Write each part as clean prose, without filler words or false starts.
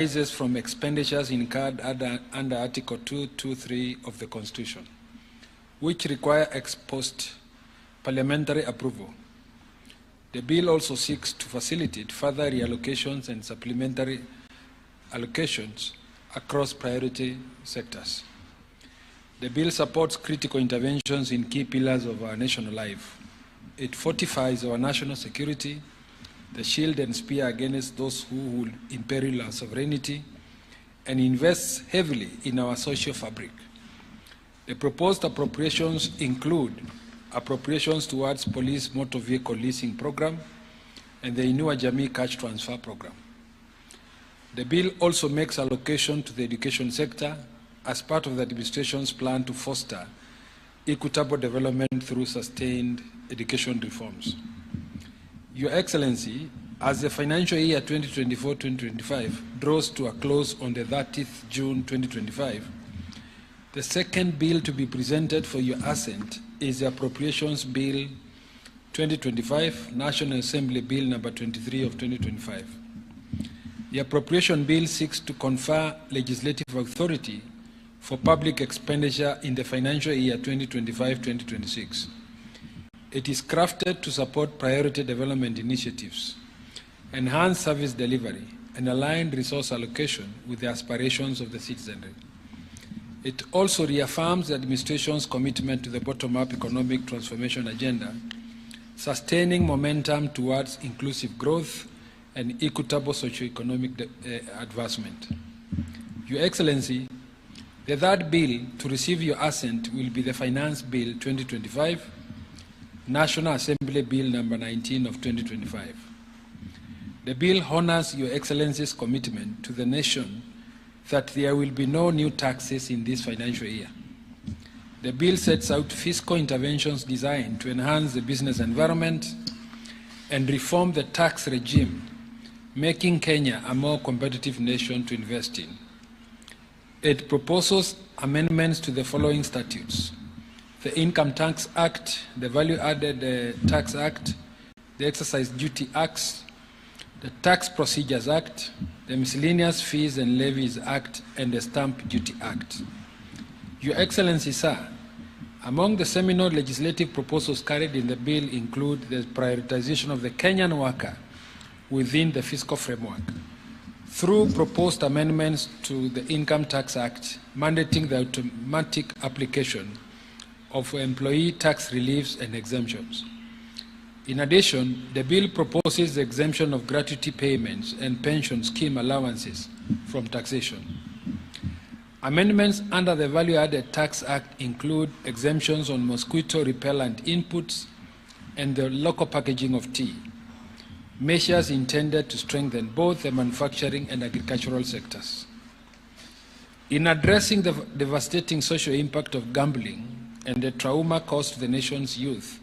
arises from expenditures incurred under Article 223 of the Constitution, which require ex post parliamentary approval. The bill also seeks to facilitate further reallocations and supplementary allocations across priority sectors. The bill supports critical interventions in key pillars of our national life. It fortifies our national security, the shield and spear against those who will imperil our sovereignty, and invests heavily in our social fabric. The proposed appropriations include appropriations towards police motor vehicle leasing program and the Inua Jamii cash transfer program. The bill also makes allocation to the education sector as part of the administration's plan to foster equitable development through sustained education reforms. Your Excellency, as the financial year 2024-2025 draws to a close on the 30th June 2025, the second bill to be presented for your assent is the Appropriations Bill 2025, National Assembly Bill number 23 of 2025. The Appropriation Bill seeks to confer legislative authority for public expenditure in the financial year 2025-2026. It is crafted to support priority development initiatives, enhance service delivery, and align resource allocation with the aspirations of the citizenry. It also reaffirms the administration's commitment to the bottom-up economic transformation agenda, sustaining momentum towards inclusive growth and equitable socio-economic advancement. Your Excellency, the third bill to receive your assent will be the Finance Bill 2025, National Assembly Bill number 19 of 2025. The bill honors Your Excellency's commitment to the nation that there will be no new taxes in this financial year. The bill sets out fiscal interventions designed to enhance the business environment and reform the tax regime, making Kenya a more competitive nation to invest in. It proposes amendments to the following statutes: the Income Tax Act, the Value Added Tax Act, the Excise Duty Acts, the Tax Procedures Act, the Miscellaneous Fees and Levies Act, and the Stamp Duty Act. Your Excellency, sir, among the seminal legislative proposals carried in the bill include the prioritization of the Kenyan worker within the fiscal framework through proposed amendments to the Income Tax Act, mandating the automatic application of employee tax reliefs and exemptions. In addition, the bill proposes the exemption of gratuity payments and pension scheme allowances from taxation. Amendments under the Value Added Tax Act include exemptions on mosquito repellent inputs and the local packaging of tea, measures intended to strengthen both the manufacturing and agricultural sectors. In addressing the devastating social impact of gambling and the trauma caused to the nation's youth,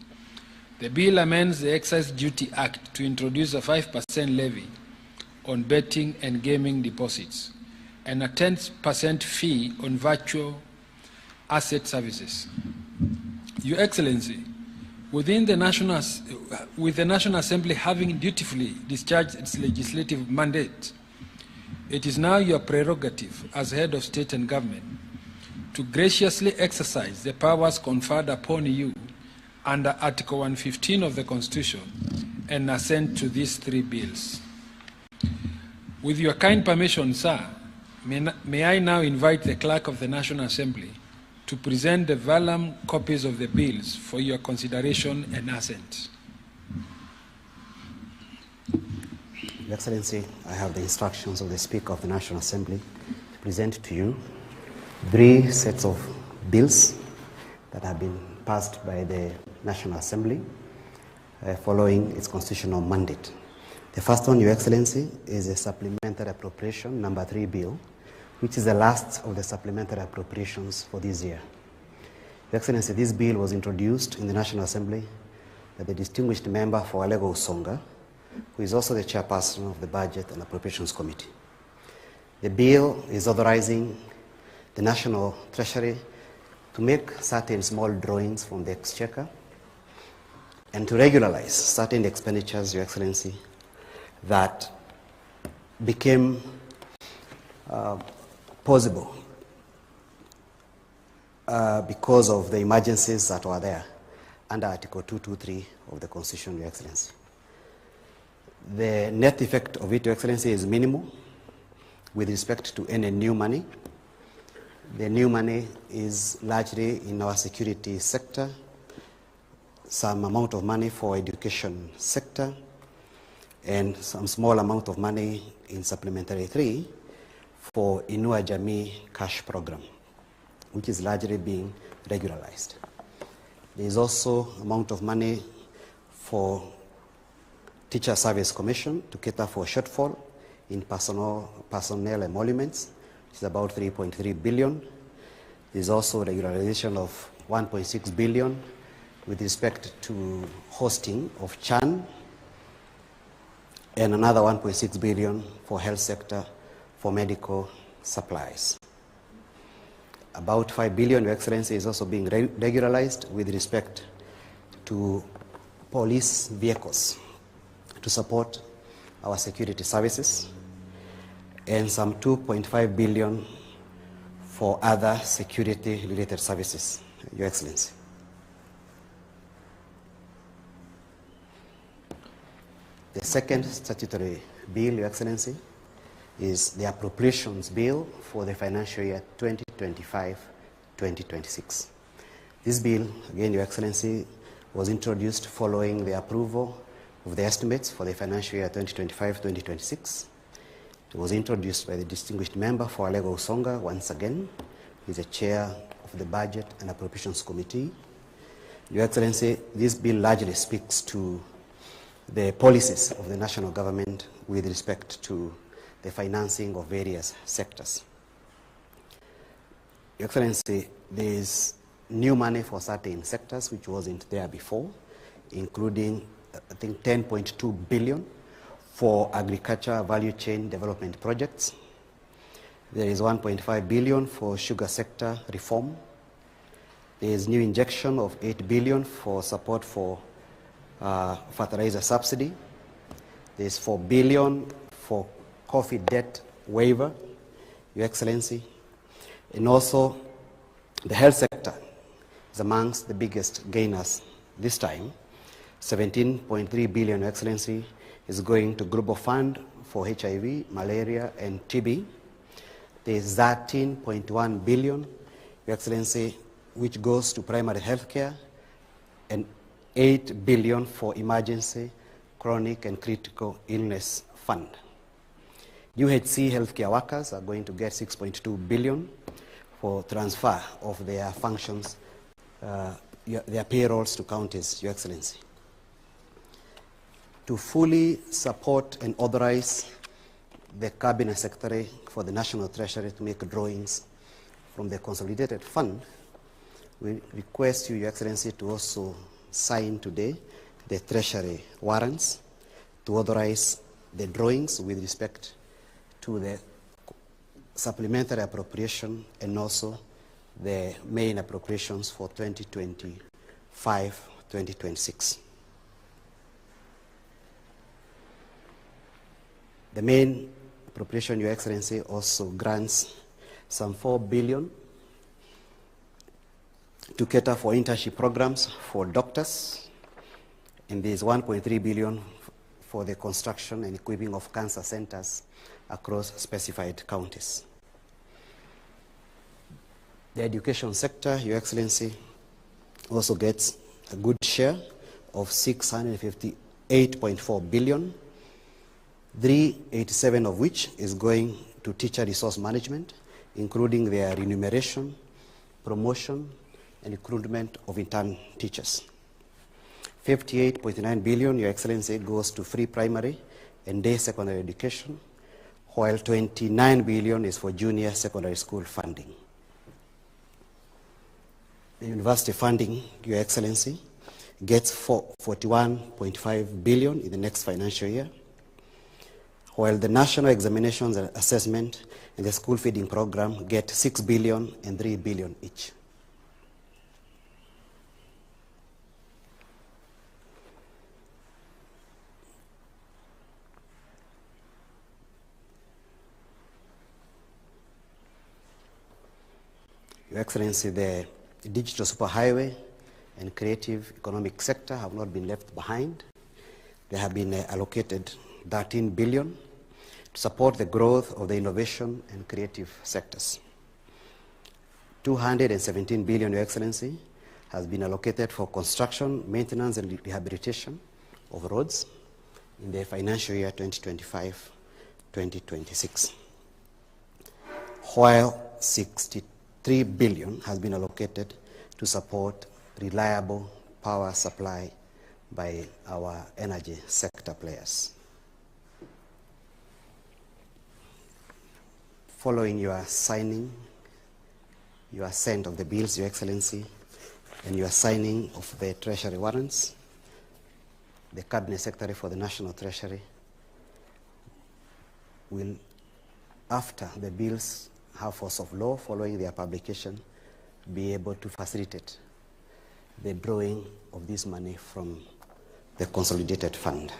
the bill amends the Excise Duty Act to introduce a 5% levy on betting and gaming deposits and a 10% fee on virtual asset services. Your Excellency, with the National Assembly having dutifully discharged its legislative mandate, it is now your prerogative as head of state and government to graciously exercise the powers conferred upon you under Article 115 of the Constitution and assent to these three bills. With your kind permission, sir, may I now invite the Clerk of the National Assembly to present the vellum copies of the bills for your consideration and assent. Your Excellency, I have the instructions of the Speaker of the National Assembly to present to you 3 sets of bills that have been passed by the National Assembly following its constitutional mandate. The first one, Your Excellency, is a Supplementary Appropriation number 3 bill, which is the last of the supplementary appropriations for this year. Your Excellency, this bill was introduced in the National Assembly by the distinguished member for Alego Usonga, who is also the chairperson of the Budget and Appropriations Committee. The bill is authorizing the National Treasury to make certain small drawings from the Exchequer and to regularize certain expenditures, Your Excellency, that became possible because of the emergencies that were there under Article 223 of the Constitution, Your Excellency. The net effect of it, Your Excellency, is minimal with respect to any new money. The new money is largely in our security sector, some amount of money for education sector, and some small amount of money in Supplementary 3 for Inua Jamii cash program, which is largely being regularized. There is also amount of money for Teacher Service Commission to cater for shortfall in personnel emoluments, which is about 3.3 billion. There is also regularization of 1.6 billion with respect to hosting of CHAN, and another 1.6 billion for health sector for medical supplies. About 5 billion, Your Excellency, is also being regularized with respect to police vehicles to support our security services, and some 2.5 billion for other security-related services, Your Excellency. The second statutory bill, Your Excellency, is the Appropriations Bill for the financial year 2025-2026. This bill, again, Your Excellency, was introduced following the approval of the estimates for the financial year 2025-2026. It was introduced by the distinguished member for Alego Usonga once again. He is the chair of the Budget and Appropriations Committee. Your Excellency, this bill largely speaks to the policies of the national government with respect to the financing of various sectors. Your Excellency, there is new money for certain sectors which wasn't there before, including, I think, 10.2 billion for agriculture value chain development projects. There is 1.5 billion for sugar sector reform. There is new injection of 8 billion for support for fertilizer subsidy. There is 4 billion for coffee debt waiver, Your Excellency. And also, the health sector is amongst the biggest gainers this time. 17.3 billion, Your Excellency, is going to Global Fund for HIV, malaria, and TB. There is 13.1 billion, Your Excellency, which goes to primary health care, and 8 billion for emergency, chronic, and critical illness fund. UHC healthcare workers are going to get 6.2 billion for transfer of their functions, their payrolls to counties, Your Excellency. To fully support and authorize the Cabinet Secretary for the National Treasury to make drawings from the Consolidated Fund, we request you, Your Excellency, to also sign today the Treasury warrants to authorize the drawings with respect to the supplementary appropriation and also the main appropriations for 2025-2026. The main appropriation, Your Excellency, also grants some 4 billion to cater for internship programs for doctors, and there is 1.3 billion for the construction and equipping of cancer centers across specified counties. The education sector, Your Excellency, also gets a good share of 658.4 billion, 387 of which is going to teacher resource management, including their remuneration, promotion, and recruitment of intern teachers. 58.9 billion, Your Excellency, goes to free primary and day secondary education, while 29 billion is for junior secondary school funding. The university funding, Your Excellency, gets 41.5 billion in the next financial year, while the national examinations and assessment and the school feeding program get 6 billion and 3 billion each. Your Excellency, the digital superhighway and creative economic sector have not been left behind. They have been allocated 13 billion to support the growth of the innovation and creative sectors. 217 billion, Your Excellency, has been allocated for construction, maintenance, and rehabilitation of roads in the financial year 2025-2026, while 63 billion has been allocated to support reliable power supply by our energy sector players. Following your signing, your assent of the bills, Your Excellency, and your signing of the Treasury warrants, the Cabinet Secretary for the National Treasury will, after the bills have force of law following their publication, be able to facilitate the drawing of this money from the consolidated fund.